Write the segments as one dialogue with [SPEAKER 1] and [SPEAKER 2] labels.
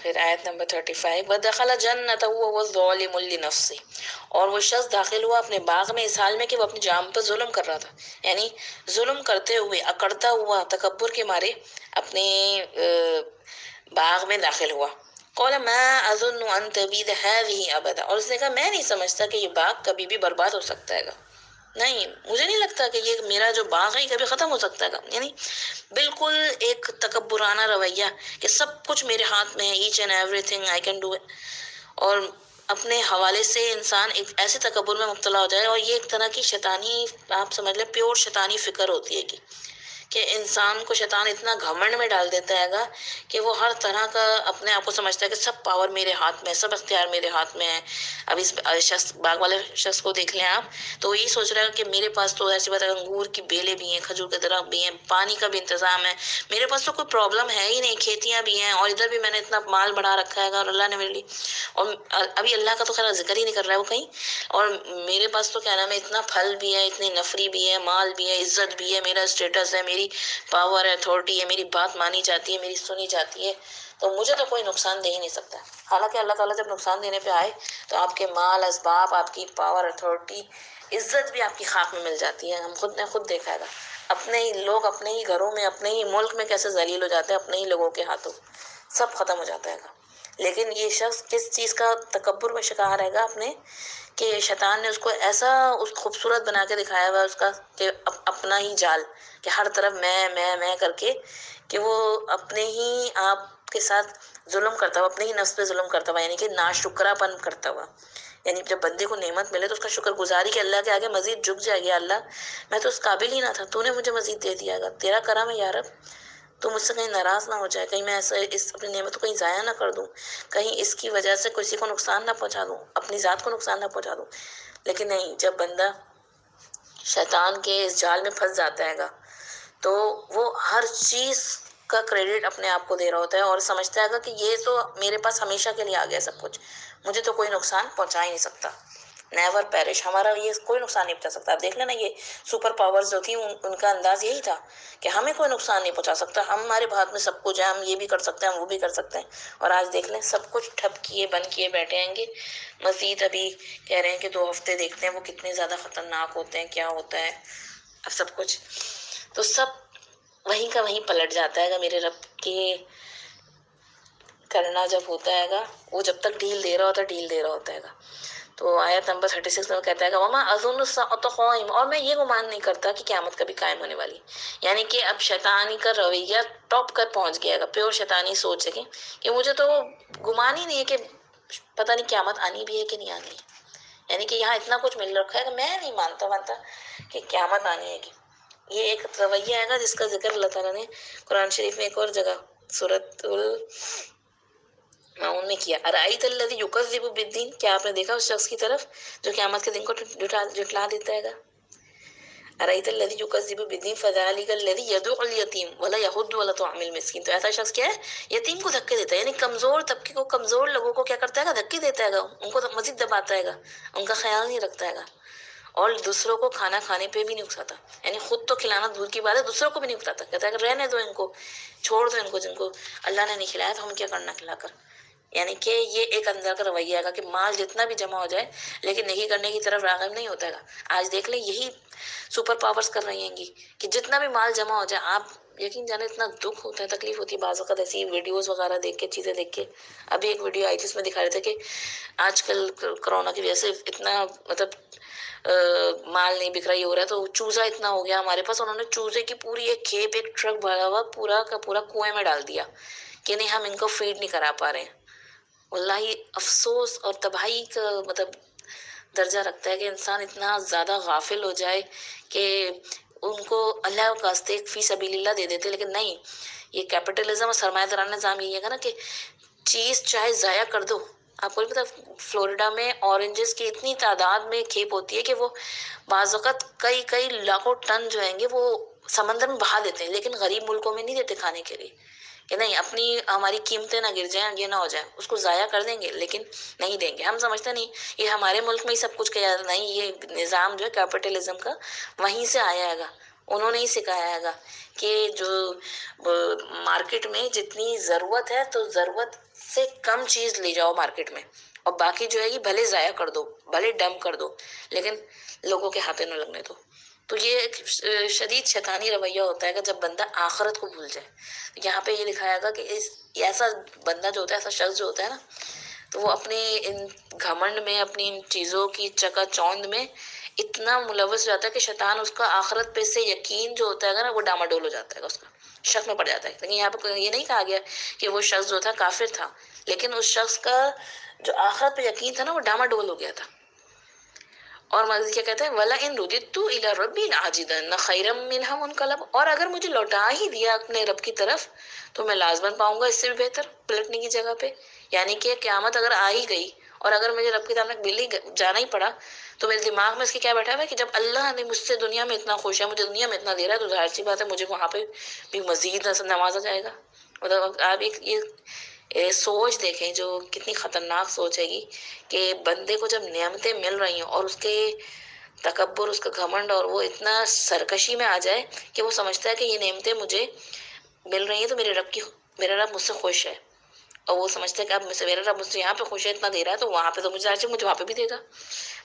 [SPEAKER 1] پھر آیت نمبر 35 وَدَخَلَ جَنَّتَهُ وَهُوَ ظَالِمٌ لِنَفْسِهِ، اور وہ شخص داخل ہوا اپنے باغ میں اس حال میں کہ وہ اپنی جان پر ظلم کر رہا تھا، یعنی ظلم کرتے ہوئے اکڑتا ہوا تکبر کے مارے اپنے باغ میں داخل ہوا۔ قَالَ مَا أَظُنُّ أَن تَبِيدَ هَٰذِهِ أَبَدًا، اور اس نے کہا میں نہیں سمجھتا کہ یہ باغ کبھی بھی برباد ہو سکتا ہے گا، نہیں مجھے نہیں لگتا کہ یہ میرا جو باغ ہے یہ کبھی ختم ہو سکتا ہے گا، یعنی بالکل ایک تکبرانہ رویہ کہ سب کچھ میرے ہاتھ میں ہے، each and every thing I can do it, اور اپنے حوالے سے انسان ایک ایسے تکبر میں مبتلا ہو جائے، اور یہ ایک طرح کی شیطانی، آپ سمجھ لیں پیور شیطانی فکر ہوتی ہے کہ انسان کو شیطان اتنا گھمنڈ میں ڈال دیتا ہے گا کہ وہ ہر طرح کا اپنے آپ کو سمجھتا ہے کہ سب پاور میرے ہاتھ میں ہے، سب اختیار میرے ہاتھ میں ہے۔ اب اس شخص باغ والے شخص کو دیکھ لیں آپ، تو وہ یہی سوچ رہا ہے کہ میرے پاس تو ایسی بات ہے انگور کی بیلیں بھی ہیں، کھجور کے درخت بھی ہیں، پانی کا بھی انتظام ہے، میرے پاس تو کوئی پرابلم ہے ہی نہیں، کھیتیاں بھی ہیں، اور ادھر بھی میں نے اتنا مال بڑھا رکھا ہے گا، اور اللہ نے میرے لیے، اور ابھی اللہ کا تو خیر ذکر ہی نہیں کر رہا ہے وہ کہیں، اور میرے پاس تو کیا نام ہے اتنا پھل بھی ہے، اتنی نفری بھی ہے، مال بھی ہے، عزت بھی ہے، میرا اسٹیٹس ہے، میری پاور ہے، اتھارٹی ہے، میری بات مانی جاتی ہے، میری سنی جاتی ہے، تو مجھے تو کوئی نقصان دے ہی نہیں سکتا۔ حالانکہ اللہ تعالیٰ جب نقصان دینے پہ آئے تو آپ کے مال، اسباب، آپ کی پاور، اتھارٹی، عزت بھی آپ کی خاک میں مل جاتی ہے۔ ہم خود نے خود دیکھا ہے، اپنے ہی لوگ اپنے ہی گھروں میں، اپنے ہی ملک میں کیسے ذلیل ہو جاتے ہیں اپنے ہی لوگوں کے ہاتھوں، سب ختم ہو جاتا ہے گا۔ لیکن یہ شخص کس چیز کا تکبر میں شکار رہے گا اپنے، کہ شیطان نے اس کو ایسا اس خوبصورت بنا کے دکھایا ہوا اس کا کہ اپنا ہی جال، کہ ہر طرف میں کر کے، کہ وہ اپنے ہی آپ کے ساتھ ظلم کرتا ہوا، اپنے ہی نفس پہ ظلم کرتا ہوا، یعنی کہ ناشکرا پن کرتا ہوا، یعنی جب بندے کو نعمت ملے تو اس کا شکر گزاری کہ اللہ کے آگے مزید جھک جائے گا، اللہ میں تو اس قابل ہی نہ تھا، تو نے مجھے مزید دے دیا گا، تیرا کرم ہے یا رب، تو مجھ سے کہیں ناراض نہ ہو جائے، کہیں میں ایسا اس اپنی نعمت کو کہیں ضائع نہ کر دوں، کہیں اس کی وجہ سے کسی کو نقصان نہ پہنچا دوں، اپنی ذات کو نقصان نہ پہنچا دوں۔ لیکن نہیں، جب بندہ شیطان کے اس جال میں پھنس جاتا ہے گا تو وہ ہر چیز کا کریڈٹ اپنے آپ کو دے رہا ہوتا ہے، اور سمجھتا ہے گا کہ یہ تو میرے پاس ہمیشہ کے لیے آ گیا سب کچھ، مجھے تو کوئی نقصان پہنچا ہی نہیں سکتا، نیور پیرش، ہمارا یہ کوئی نقصان نہیں پہنچا سکتا۔ آپ دیکھ لیں نا، یہ سپر پاورز جو تھی ان کا انداز یہی تھا کہ ہمیں کوئی نقصان نہیں پہنچا سکتا، ہمارے ہاتھ میں سب کچھ ہے، ہم یہ بھی کر سکتے ہیں، ہم وہ بھی کر سکتے ہیں، اور آج دیکھ لیں سب کچھ ٹھپ کیے بند کیے بیٹھے ہیں گے۔ مزید ابھی کہہ رہے ہیں کہ 2 ہفتے دیکھتے ہیں وہ کتنے زیادہ خطرناک ہوتے ہیں، کیا ہوتا ہے اب سب کچھ، تو سب وہیں کا وہیں پلٹ جاتا ہے گا میرے رب کے کرنا جب ہوتا ہے گا، وہ جب تک ڈھیل دے رہا ہوتا ہے ڈھیل دے رہا ہوتا ہے گا۔ تو آیت نمبر 36 میں وہ کہتا ہے کہ وَمَا أَظُنُّ السَّاعَةَ قَائِمَةً، اور میں یہ گمان نہیں کرتا کہ قیامت کبھی قائم ہونے والی، یعنی کہ اب شیطانی کا رویہ ٹاپ کر پہنچ گیا گا، پیور شیطانی سوچ ہے کہ مجھے تو گمان ہی نہیں ہے کہ پتہ نہیں قیامت آنی بھی ہے کہ نہیں آنی ہے، یعنی کہ یہاں اتنا کچھ مل رکھا ہے کہ میں نہیں مانتا کہ قیامت آنی ہے کہ یہ ایک رویہ ہے نا جس کا ذکر اللہ تعالیٰ نے قرآن شریف میں ایک اور جگہ سورۃ الماؤن میں کیا، ارأیت الذی یکذب بالدین، کیا آپ نے دیکھا اس شخص کی طرف جو قیامت کے دن کو جھٹلا دیتا ہے گا؟ ارأیت الذی یکذب بالدین فذلک الذی یدع الیتیم ولا یحض علی طعام المسکین، تو ایسا شخص کیا ہے، یتیم کو دھکے دیتا ہے، یعنی کمزور طبقے کو، کمزور لوگوں کو کیا کرتا ہے گا، دھکے دیتا ہے گا، ان کو مزید دباتا ہے گا، ان کا خیال نہیں رکھتا ہے گا، اور دوسروں کو کھانا کھانے پہ بھی نہیں اکساتا، یعنی خود تو کھلانا دور کی بات ہے دوسروں کو بھی نہیں اکساتا، کہتا ہے کہ رہنے دو ان کو، چھوڑ دو ان کو، جن کو اللہ نے نہیں کھلایا تو ہم کیا کرنا کھلا کر، یعنی کہ یہ ایک اندر کا رویہ ہے گا کہ مال جتنا بھی جمع ہو جائے لیکن نیکی کرنے کی طرف راغب نہیں ہوتا ہے گا۔ آج دیکھ لیں یہی سپر پاورز کر رہی ہیں گی کہ جتنا بھی مال جمع ہو جائے، آپ یقین جانے اتنا دکھ ہوتا ہے، تکلیف ہوتی ہے بعض اوقات ایسی ویڈیوز وغیرہ دیکھ کے، چیزیں دیکھ کے۔ ابھی ایک ویڈیو آئی تھی اس میں دکھا رہے تھے کہ آج کل کرونا کی وجہ سے اتنا مطلب مال نہیں بک رہا، یہ ہو رہا ہے، تو چوزا اتنا ہو گیا ہمارے پاس، انہوں نے چوزے کی پوری ایک کھیپ، ایک ٹرک بھرا ہوا پورا کا پورا کنویں میں ڈال دیا کہ نہیں ہم ان کو فیڈ نہیں کرا پا رہے ہیں۔ واللہ افسوس اور تباہی کا مطلب درجہ رکھتا ہے کہ انسان اتنا زیادہ غافل ہو جائے کہ ان کو اللہ کا واسطے فی سبیل اللہ دے دیتے، لیکن نہیں، یہ کیپٹلزم اور سرمایہ دارانہ نظام یہی ہے نا کہ چیز چاہے ضائع کر دو۔ آپ کو نہیں پتا فلوریڈا میں اورنجز کی اتنی تعداد میں کھیپ ہوتی ہے کہ وہ بعض اوقات کئی لاکھوں ٹن جو ہیں گے وہ سمندر میں بہا دیتے ہیں، لیکن غریب ملکوں میں نہیں دیتے کھانے کے لیے، کہ نہیں اپنی ہماری قیمتیں نہ گر جائیں، یہ نہ ہو جائے، اس کو ضائع کر دیں گے لیکن نہیں دیں گے۔ ہم سمجھتے نہیں یہ ہمارے ملک میں ہی سب کچھ کیا، نہیں، یہ نظام جو ہے کیپٹلزم کا وہیں سے آیا ہے گا، انہوں نے ہی سکھایا گا کہ جو مارکیٹ میں جتنی ضرورت ہے تو ضرورت سے کم چیز لے جاؤ مارکیٹ میں، اور باقی جو ہے یہ بھلے ضائع کر دو، بھلے ڈمپ کر دو، لیکن لوگوں کے ہاتھوں نہ لگنے دو۔ تو یہ ایک شدید شیطانی رویہ ہوتا ہے کہ جب بندہ آخرت کو بھول جائے۔ یہاں پہ یہ دکھایا گا کہ ایسا بندہ جو ہوتا ہے، ایسا شخص جو ہوتا ہے نا، تو وہ اپنے ان گھمنڈ میں، اپنی ان چیزوں کی چکا چوند میں اتنا ملوث ہو جاتا ہے کہ شیطان اس کا آخرت پہ سے یقین جو ہوتا ہے نا وہ ڈاماڈول ہو جاتا ہے، اس کا شک میں پڑ جاتا ہے۔ لیکن یہاں پہ یہ نہیں کہا گیا کہ وہ شخص جو تھا کافر تھا، لیکن اس شخص کا جو آخرت پہ یقین تھا نا وہ ڈاماڈول ہو گیا تھا۔ اور مزید کیا کہتے ہیں، وَلَئِن رُدِدتُّ إِلَىٰ رَبِّي لَأَجِدَنَّ خَيْرًا مِّنْهَا مُنقَلَبًا، اور اگر مجھے لوٹا ہی دیا اپنے رب کی طرف تو میں لازماً پاؤں گا اس سے بھی بہتر پلٹنے کی جگہ پہ۔ یعنی کہ قیامت اگر آ ہی گئی اور اگر مجھے رب کی طرف مل جانا ہی پڑا تو میرے دماغ میں اس کے کیا بیٹھا ہوا ہے کہ جب اللہ نے مجھ سے دنیا میں اتنا خوش ہے، مجھے دنیا میں اتنا دے رہا ہے، تو ظاہر سی بات ہے مجھے وہاں پہ بھی مزید نوازا جائے گا۔ مطلب آپ ایک یہ سوچ دیکھیں جو کتنی خطرناک سوچ ہے گی کہ بندے کو جب نعمتیں مل رہی ہیں اور اس کے تکبر، اس کا گھمنڈ اور وہ اتنا سرکشی میں آ جائے کہ وہ سمجھتا ہے کہ یہ نعمتیں مجھے مل رہی ہیں تو میرا رب مجھ سے خوش ہے، اور وہ سمجھتا ہے کہ اب میرا رب مجھ سے یہاں پہ خوش ہے، اتنا دے رہا ہے، تو وہاں پہ تو مجھے وہاں پہ بھی دے گا۔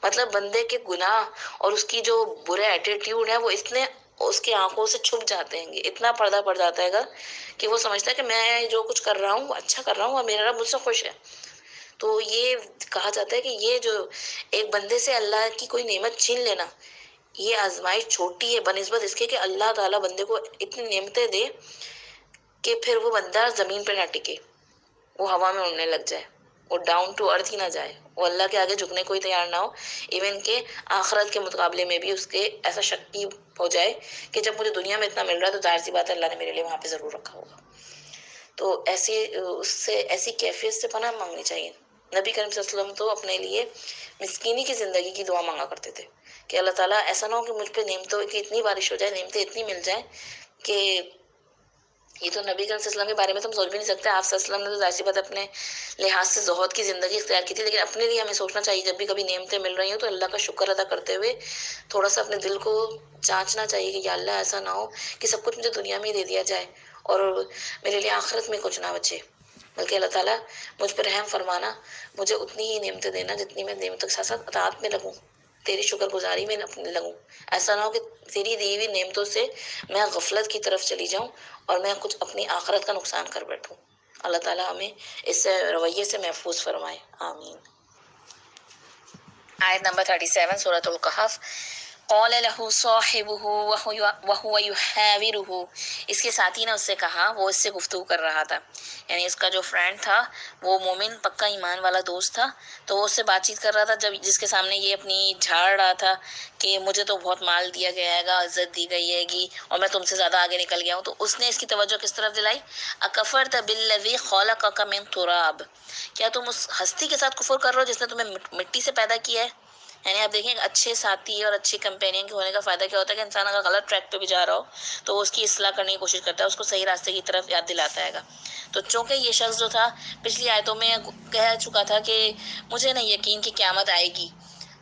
[SPEAKER 1] مطلب بندے کے گناہ اور اس کی جو برے ایٹیٹیوڈ ہے وہ اتنے اس کی آنکھوں سے چھپ جاتے ہیں گے، اتنا پردہ پڑ جاتا ہے گا کہ وہ سمجھتا ہے کہ میں جو کچھ کر رہا ہوں وہ اچھا کر رہا ہوں اور میرا رب مجھ سے خوش ہے۔ تو یہ کہا جاتا ہے کہ یہ جو ایک بندے سے اللہ کی کوئی نعمت چھین لینا، یہ آزمائش چھوٹی ہے بنسبت اس کے کہ اللہ تعالیٰ بندے کو اتنی نعمتیں دے کہ پھر وہ بندہ زمین پہ نہ ٹکے، وہ ہوا میں اڑنے لگ جائے، وہ ڈاؤن ٹو ارتھ ہی نہ جائے، وہ اللہ کے آگے جھکنے کو ہی تیار نہ ہو، ایون کہ آخرت کے مقابلے میں بھی اس کے ایسا شکی ہو جائے کہ جب مجھے دنیا میں اتنا مل رہا ہے تو ظاہر سی بات ہے اللہ نے میرے لیے وہاں پہ ضرور رکھا ہوگا۔ تو ایسی کیفیت سے پناہ مانگنی چاہیے۔ نبی کریم صلی اللہ علیہ وسلم تو اپنے لیے مسکینی کی زندگی کی دعا مانگا کرتے تھے کہ اللہ تعالیٰ ایسا نہ ہو کہ مجھ پہ نعمتوں کی اتنی بارش ہو جائے، نعمتیں اتنی مل جائیں کہ یہ تو نبی کریم صلی اللہ علیہ وسلم کے بارے میں تو ہم سوچ بھی نہیں سکتے۔ آپ صلی اللہ علیہ وسلم نے تو ظاہر سی بات اپنے لحاظ سے زہد کی زندگی اختیار کی تھی، لیکن اپنے لیے ہمیں سوچنا چاہیے جب بھی کبھی نعمتیں مل رہی ہوں تو اللہ کا شکر ادا کرتے ہوئے تھوڑا سا اپنے دل کو جانچنا چاہیے کہ یا اللہ ایسا نہ ہو کہ سب کچھ مجھے دنیا میں ہی دے دیا جائے اور میرے لیے آخرت میں کچھ نہ بچے، بلکہ اللہ تعالیٰ مجھ پر رحم فرمانا، مجھے اتنی ہی نعمتیں دینا جتنی میں نعمتوں کے ساتھ ساتھ اطاعت میں لگوں، تیری شکر گزاری میں لگوں۔ ایسا نہ ہو کہ تیری دی ہوئی نعمتوں سے میں غفلت کی طرف چلی جاؤں اور میں کچھ اپنی آخرت کا نقصان کر بیٹھوں۔ اللہ تعالیٰ ہمیں اس رویے سے محفوظ فرمائے، آمین۔ آیت نمبر 37 سورۃ الکہف۔ قال له صاحبه وهو يحاوره، اس کے ساتھی نے اس سے کہا، وہ اس سے گفتگو کر رہا تھا، یعنی اس کا جو فرینڈ تھا وہ مومن پکا ایمان والا دوست تھا، تو وہ اس سے بات چیت کر رہا تھا جب جس کے سامنے یہ اپنی جھاڑ رہا تھا کہ مجھے تو بہت مال دیا گیا ہے گا، عزت دی گئی ہے گی اور میں تم سے زیادہ آگے نکل گیا ہوں، تو اس نے اس کی توجہ کس طرف دلائی، اکفرت بالذی خلقک من تراب، کیا تم اس ہستی کے ساتھ کفر کر رہے ہو جس نے تمہیں مٹی سے پیدا کیا ہے۔ یعنی آپ دیکھیں اچھے ساتھی اور اچھے کمپینین کے ہونے کا فائدہ کیا ہوتا ہے کہ انسان اگر غلط ٹریک پہ بھی جا رہا ہو تو وہ اس کی اصلاح کرنے کی کوشش کرتا ہے، اس کو صحیح راستے کی طرف یاد دلاتا ہے گا۔ تو چونکہ یہ شخص جو تھا پچھلی آیتوں میں کہہ چکا تھا کہ مجھے نہیں یقین کہ قیامت آئے گی،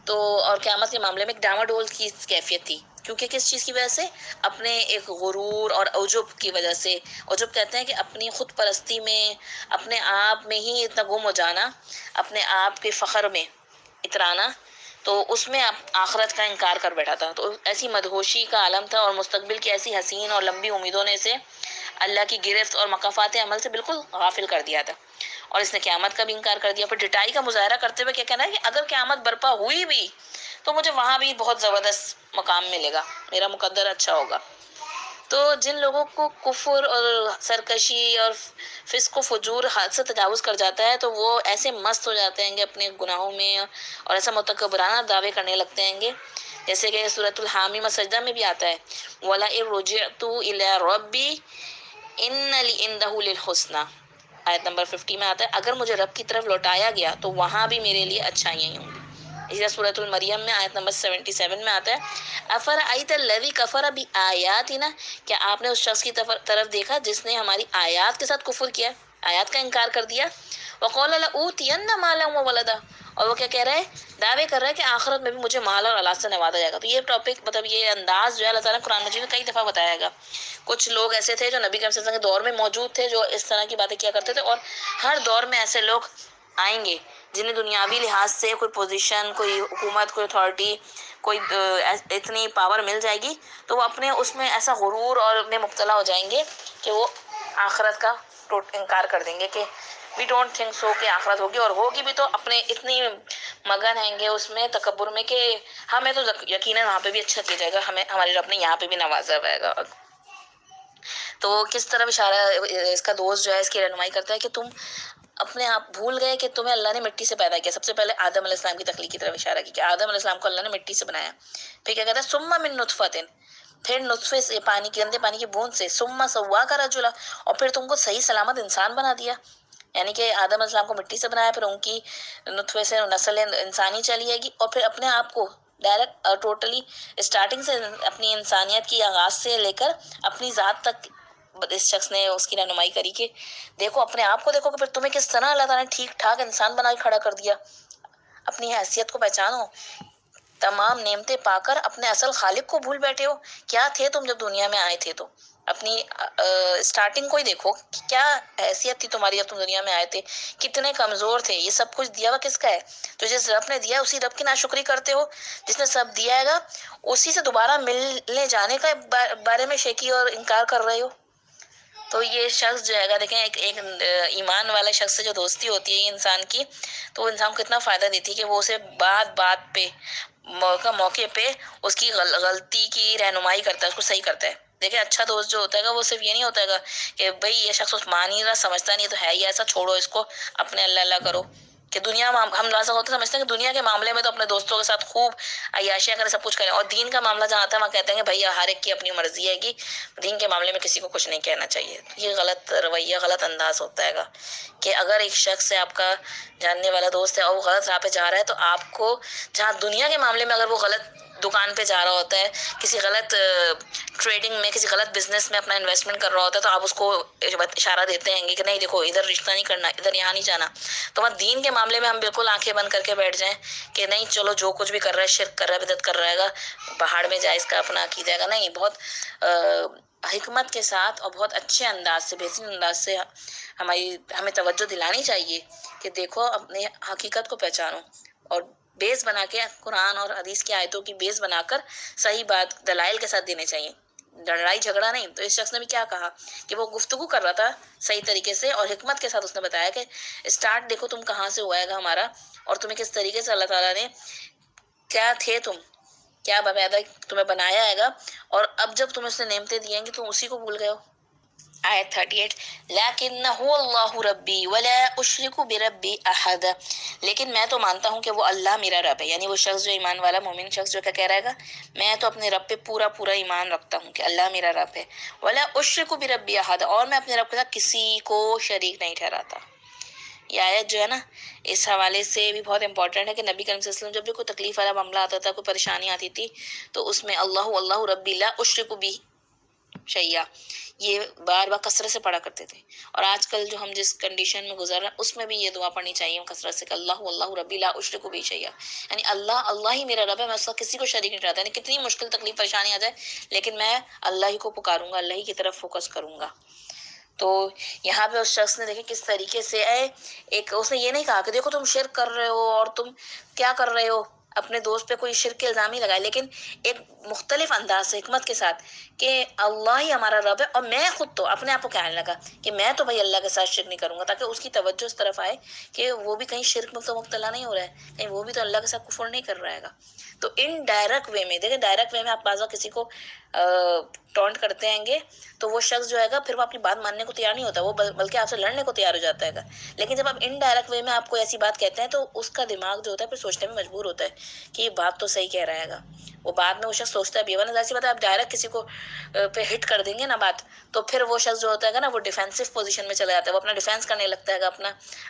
[SPEAKER 1] تو اور قیامت کے معاملے میں ایک ڈاواڈول کی کیفیت تھی، کیونکہ کس چیز کی وجہ سے، اپنے ایک غرور اور عجب کی وجہ سے۔ عجب کہتے ہیں کہ اپنی خود پرستی میں، اپنے آپ میں ہی اتنا گم ہو جانا، اپنے آپ کے فخر میں اترانا، تو اس میں آخرت کا انکار کر بیٹھا تھا۔ تو ایسی مدہوشی کا عالم تھا اور مستقبل کی ایسی حسین اور لمبی امیدوں نے اسے اللہ کی گرفت اور مکافات عمل سے بالکل غافل کر دیا تھا، اور اس نے قیامت کا بھی انکار کر دیا۔ پھر ڈٹائی کا مظاہرہ کرتے ہوئے کیا کہنا ہے کہ اگر قیامت برپا ہوئی بھی تو مجھے وہاں بھی بہت زبردست مقام ملے گا، میرا مقدر اچھا ہوگا۔ تو جن لوگوں کو کفر اور سرکشی اور فسق و فجور حد سے تجاوز کر جاتا ہے تو وہ ایسے مست ہو جاتے ہیں گے اپنے گناہوں میں اور ایسا متکبرانہ دعوے کرنے لگتے ہیں گے، جیسے کہ سورۃ الحامیم سجدہ میں بھی آتا ہے، وَلَئِن رُجِعْتُ إِلَىٰ رَبِّي إِنَّ لِي عِندَهُ لِلْحُسْنَىٰ، آیت نمبر 50 میں آتا ہے اگر مجھے رب کی طرف لوٹایا گیا تو وہاں بھی میرے لیے اچھائیاں ہوں گی۔ اسی طرح سورۃ المریم میں آیت نمبر 77 میں آتا ہے، أَفَرَأَيْتَ الَّذِي كَفَرَ بِآيَاتِنَا، کیا آپ نے اس شخص کی طرف دیکھا جس نے ہماری آیات کے ساتھ کفر کیا، آیات کا انکار کر دیا، وَقَالَ لَأُوتِيَنَّ مَالًا وَوَلَدًا، اور وہ کیا کہہ رہا ہے، دعوے کر رہا ہے کہ آخرت میں بھی مجھے مال اور اولاد سے نوازا جائے گا۔ تو یہ ٹاپک مطلب یہ انداز جو ہے اللہ تعالیٰ نے قرآن مجید میں کئی دفعہ بتایا گا۔ کچھ لوگ ایسے تھے جو نبی کریم صلی اللہ علیہ وسلم کے دور میں موجود تھے، جو اس طرح کی باتیں کیا کرتے تھے، اور ہر دور میں ایسے لوگ آئیں گے جنہیں دنیاوی لحاظ سے کوئی پوزیشن، کوئی حکومت، کوئی اتھارٹی، کوئی اتنی پاور مل جائے گی تو وہ اپنے اس میں ایسا غرور اور میں مبتلا ہو جائیں گے کہ وہ آخرت کا انکار کر دیں گے کہ وی ڈونٹ تھنک سو کہ آخرت ہوگی، اور ہوگی بھی تو اپنے اتنی مگن ہیں گے اس میں تکبر میں کہ ہمیں تو یقیناً وہاں پہ بھی اچھا کیا جائے گا، ہمیں ہمارے رب نے یہاں پہ بھی نوازا جائے گا۔ تو کس طرح اشارہ اس کا دوست جو ہے اس کی رہنمائی کرتا ہے کہ تم اپنے آپ بھول گئے کہ تمہیں اللہ نے مٹی سے پیدا کیا۔ سب سے پہلے آدم علیہ السلام کی تخلیق کی طرف اشارہ کی کہ آدم علیہ السلام کو اللہ نے مٹی سے بنایا۔ پھر کیا کہتا ہے، ثم من نطفۃ، پھر نطفے سے، پانی کی گندے پانی کی بوند سے، ثم سواک رجلا، اور پھر تم کو صحیح سلامت انسان بنا دیا۔ یعنی کہ آدم علیہ السلام کو مٹی سے بنایا، پھر ان کی نطفے سے نسل انسانی چلی آئے گی، اور پھر اپنے آپ کو ڈائریکٹ ٹوٹلی اسٹارٹنگ سے اپنی انسانیت کی آغاز سے لے کر اپنی ذات تک اس شخص نے اس کی رہنمائی کری کہ دیکھو اپنے آپ کو، دیکھو کہ پھر تمہیں کس طرح اللہ تعالیٰ نے ٹھیک ٹھاک انسان بنا کے کھڑا کر دیا۔ اپنی حیثیت کو پہچانو، تمام نعمتیں پا کر اپنے اصل خالق کو بھول بیٹھے ہو۔ کیا تھے تم جب دنیا میں آئے تھے؟ تو اپنی اسٹارٹنگ کو ہی دیکھو کہ کیا حیثیت تھی تمہاری جب تم دنیا میں آئے تھے، کتنے کمزور تھے۔ یہ سب کچھ دیا ہوا کس کا ہے؟ تو جس رب نے دیا اسی رب کی ناشکری کرتے ہو، جس نے سب دیا ہے گا اسی سے دوبارہ ملنے جانے کا بارے میں شیکی اور انکار کر رہے ہو۔ تو یہ شخص جو ہے گا، دیکھیں ایک ایمان والے شخص سے جو دوستی ہوتی ہے انسان کی، تو وہ انسان کو کتنا فائدہ دیتی ہے کہ وہ اسے بات پہ موقع پہ اس کی غلطی کی رہنمائی کرتا ہے، اس کو صحیح کرتا ہے۔ دیکھیں اچھا دوست جو ہوتا ہے گا وہ صرف یہ نہیں ہوتا ہے گا کہ بھئی یہ شخص اس مان ہی رہا، سمجھتا نہیں تو ہے یہ ایسا، چھوڑو اس کو، اپنے اللہ اللہ کرو۔ کہ دنیا ہم ایسا ہوتا ہے سمجھتے ہیں کہ دنیا کے معاملے میں تو اپنے دوستوں کے ساتھ خوب عیاشیاں کریں، سب کچھ کریں، اور دین کا معاملہ جہاں آتا ہے وہاں کہتے ہیں کہ بھئی ہر ایک کی اپنی مرضی ہے گی، دین کے معاملے میں کسی کو کچھ نہیں کہنا چاہیے۔ یہ غلط رویہ، غلط انداز ہوتا ہے گا کہ اگر ایک شخص ہے آپ کا جاننے والا دوست ہے اور وہ غلط راہ پہ جا رہا ہے تو آپ کو جہاں دنیا کے معاملے میں اگر وہ غلط دکان پہ جا رہا ہوتا ہے، کسی غلط ٹریڈنگ میں، کسی غلط بزنس میں اپنا انویسٹمنٹ کر رہا ہوتا ہے، تو آپ اس کو اشارہ دیتے ہیں کہ نہیں دیکھو ادھر رشتہ نہیں کرنا، ادھر یہاں نہیں جانا۔ تو وہاں دین کے معاملے میں ہم بالکل آنکھیں بند کر کے بیٹھ جائیں کہ نہیں چلو جو کچھ بھی کر رہا ہے، شرک کر رہا ہے، بدعت کر رہا ہے گا، پہاڑ میں جائے اس کا اپنا عقیدہ ہے گا، نہیں، بہت حکمت کے ساتھ اور بہت اچھے انداز سے، بہترین انداز سے ہمیں توجہ دلانی چاہیے کہ دیکھو اپنے حقیقت کو پہچانو، اور بیس بنا کے قرآن اور حدیث کی آیتوں کی بیس بنا کر صحیح بات دلائل کے ساتھ دینے چاہیے، لڑائی جھگڑا نہیں۔ تو اس شخص نے بھی کیا کہا کہ وہ گفتگو کر رہا تھا صحیح طریقے سے اور حکمت کے ساتھ، اس نے بتایا کہ اسٹارٹ دیکھو تم کہاں سے ہوا ہے گا ہمارا، اور تمہیں کس طریقے سے اللہ تعالیٰ نے، کیا تھے تم، کیا باقاعدہ تمہیں بنایا ہے گا، اور اب جب تمہیں اس نے نعمتیں دی ہیں کہ تم اسی کو بھول گئے ہو۔ آیت 38، لیکنہ اللہ ربی ولا اشرک بربی احد، لیکن میں تو مانتا ہوں کہ وہ اللہ میرا رب ہے۔ یعنی وہ شخص جو ایمان والا مومن شخص جو کیا کہہ رہا ہے گا، میں تو اپنے رب پہ پورا ایمان رکھتا ہوں کہ اللہ میرا رب ہے، ولا اشرک بربی احد، اور میں اپنے رب کے ساتھ کسی کو شریک نہیں ٹھہراتا۔ یہ آیت جو ہے نا اس حوالے سے بھی بہت امپورٹنٹ ہے کہ نبی کریم صلی اللہ علیہ وسلم جب بھی کوئی تکلیف والا معاملہ آتا تھا، کوئی پریشانی آتی تھی، تو اس میں اللہ ربی لا اشرک بہ شیئا یہ بار بار کثرت سے پڑھا کرتے تھے۔ اور آج کل جو ہم جس کنڈیشن میں گزر رہے ہیں اس میں بھی یہ دعا پڑھنی چاہیے کثرت سے کہ اللہ ربی لا اشرک بہ شیئا، یعنی اللہ ہی میرا رب ہے، میں اس کا کسی کو شریک نہیں ٹھہراتا، یعنی کتنی مشکل تکلیف پریشانی آ جائے لیکن میں اللہ ہی کو پکاروں گا، اللہ ہی کی طرف فوکس کروں گا۔ تو یہاں پہ اس شخص نے دیکھیں کس طریقے سے اس نے یہ نہیں کہا کہ دیکھو تم شرک کر رہے ہو اور تم کیا کر رہے ہو، اپنے دوست پہ کوئی شرک کے الزام ہی لگائے، لیکن ایک مختلف انداز سے حکمت کے ساتھ کہ اللہ ہی ہمارا رب ہے، اور میں خود تو اپنے آپ کو کہنے لگا کہ میں تو بھائی اللہ کے ساتھ شرک نہیں کروں گا، تاکہ اس کی توجہ اس طرف آئے کہ وہ بھی کہیں شرک میں تو مبتلا نہیں ہو رہا ہے، کہیں وہ بھی تو اللہ کے ساتھ کفر نہیں کر رہا ہے گا۔ تو ان ڈائریکٹ وے میں دیکھیں، ڈائریکٹ وے میں آپ بعض وقت کسی کو ٹونٹ کرتے ہیں گے تو وہ شخص جو ہے گا پھر وہ آپ کی بات ماننے کو تیار نہیں ہوتا، وہ بلکہ آپ سے لڑنے کو تیار ہو جاتا ہے گا۔ لیکن جب آپ ان ڈائریکٹ وے میں آپ کو ایسی بات کہتے ہیں تو اس کا دماغ جو ہوتا ہے پھر سوچنے میں مجبور ہوتا ہے کہ یہ بات تو صحیح کہہ رہا ہے گا، وہ بعد میں وہ شخص سوچتا ہے بھی، ورنہ ظاہر سی بات ہے آپ ڈائریکٹ کسی کو پہ ہٹ کر دیں گے نا بات، تو پھر وہ شخص جو ہوتا ہے نا وہ ڈیفینسو پوزیشن میں چلا جاتا ہے، وہ اپنا ڈیفینس کرنے لگتا ہے گا،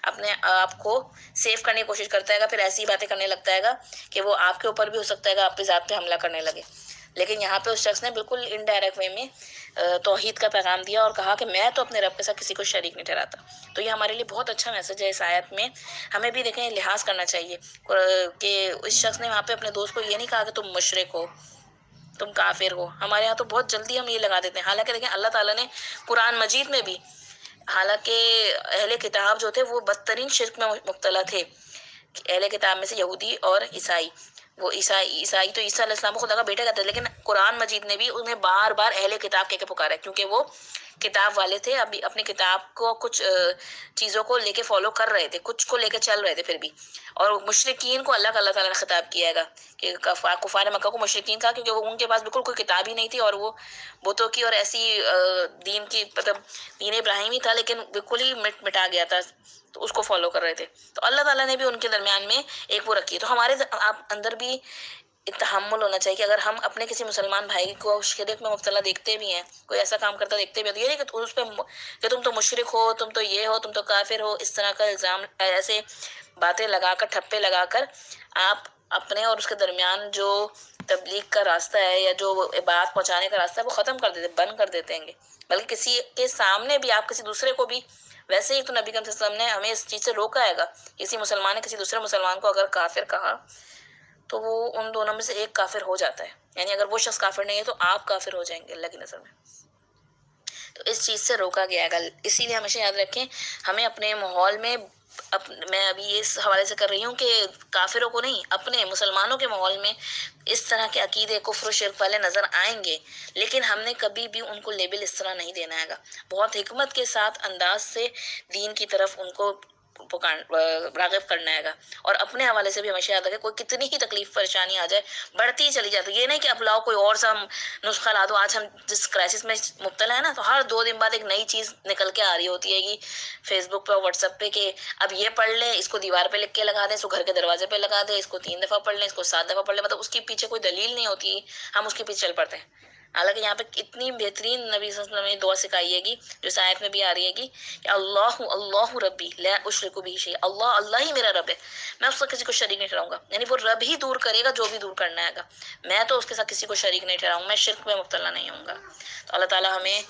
[SPEAKER 1] اپنے آپ کو سیف کرنے کی کوشش کرتا ہے گا، پھر ایسی باتیں کرنے لگتا ہے گا کہ وہ آپ کے اوپر بھی ہو سکتا ہے گا، آپ کی ذات پہ حملہ کرنے لگے۔ لیکن یہاں پہ اس شخص نے بالکل انڈائریکٹ وے میں توحید کا پیغام دیا اور کہا کہ میں تو اپنے رب کے ساتھ کسی کو شریک نہیں ٹھہراتا. تو یہ ہمارے لیے بہت اچھا میسج ہے اس آیت میں. ہمیں بھی دیکھیں لحاظ کرنا چاہیے کہ اس شخص نے وہاں پہ اپنے دوست کو یہ نہیں کہا کہ تم مشرک ہو، تم کافر ہو. ہمارے یہاں تو بہت جلدی ہم یہ لگا دیتے ہیں. حالانکہ دیکھیں اللہ تعالیٰ نے قرآن مجید میں بھی، حالانکہ اہل کتاب جو تھے وہ بدترین شرک میں مبتلا تھے. اہل کتاب میں سے یہودی اور عیسائی، وہ عیسائی تو عیسیٰ علیہ السلام کو خدا کا بیٹا کہتے ہیں، لیکن قرآن مجید نے بھی انہیں بار بار اہل کتاب کہہ کے پکارا ہے، کیونکہ وہ کتاب والے تھے. ابھی اپنی کتاب کو کچھ چیزوں کو لے کے فالو کر رہے تھے، کچھ کو لے کے چل رہے تھے پھر بھی. اور مشرکین کو اللہ تعالیٰ نے خطاب کیا ہے کہ کفار مکہ کو مشرکین کہا، کیونکہ وہ ان کے پاس بالکل کوئی کتاب ہی نہیں تھی، اور وہ بتوں کی اور ایسی دین کی، مطلب دین ابراہیمی تھا لیکن بالکل ہی مٹا گیا تھا، تو اس کو فالو کر رہے تھے. تو اللہ تعالیٰ نے بھی ان کے درمیان میں ایک وہ رکھی ہے. تو ہمارے اندر بھی تحمل ہونا چاہیے کہ اگر ہم اپنے کسی مسلمان بھائی کو شرک میں مبتلا دیکھتے بھی ہیں، کوئی ایسا کام کرتا دیکھتے بھی ہیں، تو یہ نہیں کہ اس پہ کہ تم تو مشرک ہو، تم تو یہ ہو، تم تو کافر ہو، اس طرح کا الزام، ایسے باتیں لگا کر، ٹھپے لگا کر آپ اپنے اور اس کے درمیان جو تبلیغ کا راستہ ہے یا جو بات پہنچانے کا راستہ ہے وہ ختم کر دیتے، بند کر دیتے ہیں. بلکہ کسی کے سامنے بھی آپ کسی دوسرے کو بھی، ویسے ہی تو نبی کریم صلی اللہ علیہ وسلم نے ہمیں اس چیز سے روکا ہے گا. کسی مسلمان نے کسی دوسرے مسلمان کو اگر کافر کہا تو وہ ان دونوں میں سے ایک کافر ہو جاتا ہے. یعنی اگر وہ شخص کافر نہیں ہے تو آپ کافر ہو جائیں گے اللہ کی نظر میں. تو اس چیز سے روکا گیا ہے. اسی لیے ہمیشہ یاد رکھیں، ہمیں اپنے ماحول میں، میں ابھی اس حوالے سے کر رہی ہوں کہ کافروں کو نہیں، اپنے مسلمانوں کے ماحول میں اس طرح کے عقیدے کفر و شرک والے نظر آئیں گے، لیکن ہم نے کبھی بھی ان کو لیبل اس طرح نہیں دینا ہے گا. بہت حکمت کے ساتھ انداز سے دین کی طرف ان کو راغب کرنا ہے گا. اور اپنے حوالے سے بھی ہمیشہ یاد رکھے، کوئی کتنی ہی تکلیف پریشانی آ جائے، بڑھتی ہی چلی جاتی ہے. یہ نہیں کہ اب لاؤ کوئی اور سا نسخہ لا دو. آج ہم جس کرائسس میں مبتلا ہے نا، تو ہر 2 دن بعد ایک نئی چیز نکل کے آ رہی ہوتی ہے کہ فیس بک پہ اور واٹس ایپ پہ، کہ اب یہ پڑھ لیں، اس کو دیوار پہ لکھ کے لگا دیں، اس کو گھر کے دروازے پہ لگا دیں، اس کو 3 دفعہ پڑھ لیں، اس کو 7 دفعہ پڑھ لیں. مطلب اس کے پیچھے کوئی دلیل نہیں ہوتی، ہم اس کے پیچھے چل پڑتے ہیں. حالانکہ یہاں پہ اتنی بہترین نبی صلی اللہ علیہ وسلم نے دعا سکھائی ہے گی، جو اس آیت میں بھی آ رہی ہے گی کہ اللہ ربی لا اشرک بہ شیئا، اللہ ہی میرا رب ہے، میں اس سے کسی کو شریک نہیں ٹھہراؤں گا. یعنی وہ رب ہی دور کرے گا جو بھی دور کرنا ہے گا، میں تو اس کے ساتھ کسی کو شریک نہیں ٹھہراؤں، میں شرک میں مبتلا نہیں ہوں گا. تو اللہ تعالیٰ ہمیں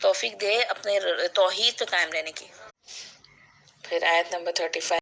[SPEAKER 1] توفیق دے اپنے توحید پہ قائم رہنے کی. پھر آیت نمبر 35